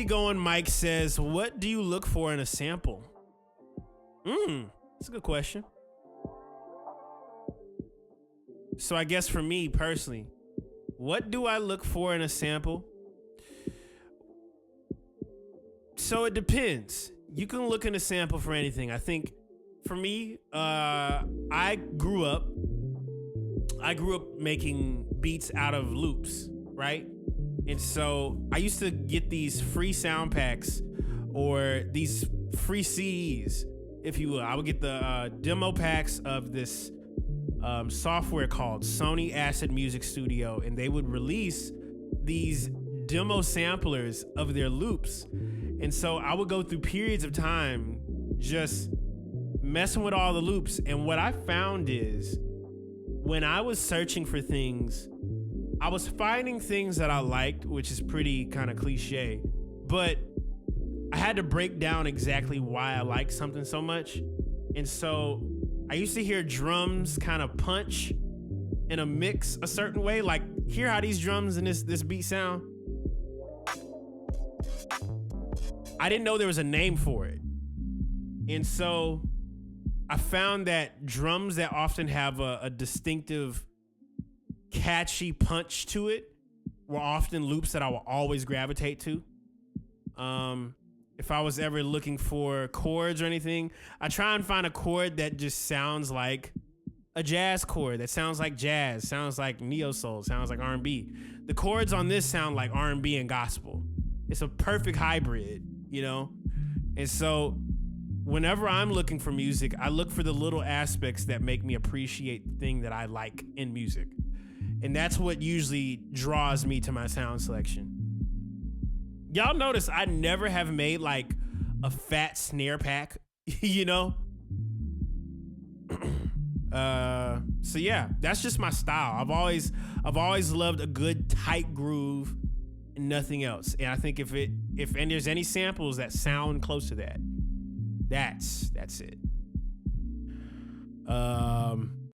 Going Mike says, what do you look for in a sample? That's a good question. So I guess for me personally, what do I look for in a sample? So it depends. You can look in a sample for anything. I think for me, I grew up making beats out of loops, right? And so I used to get these free sound packs or these free CDs, if you will. I would get the demo packs of this software called Sony Acid Music Studio, and they would release these demo samplers of their loops. And so I would go through periods of time just messing with all the loops. And what I found is when I was searching for things, I was finding things that I liked, which is pretty kind of cliche, but I had to break down exactly why I liked something so much. And so I used to hear drums kind of punch in a mix a certain way. Like, hear how these drums and this beat sound? I didn't know there was a name for it. And so I found that drums that often have a distinctive, catchy punch to it were often loops that I will always gravitate to. If I was ever looking for chords or anything, I try and find a chord that just sounds like a jazz chord, that sounds like jazz, sounds like neo soul, sounds like R&B. The chords on this sound like R&B and gospel. It's a perfect hybrid, you know? And so whenever I'm looking for music, I look for the little aspects that make me appreciate the thing that I like in music. And that's what usually draws me to my sound selection. Y'all notice I never have made like a fat snare pack, you know? So yeah, that's just my style. I've always loved a good tight groove and nothing else. And I think if there's any samples that sound close to that, that's it.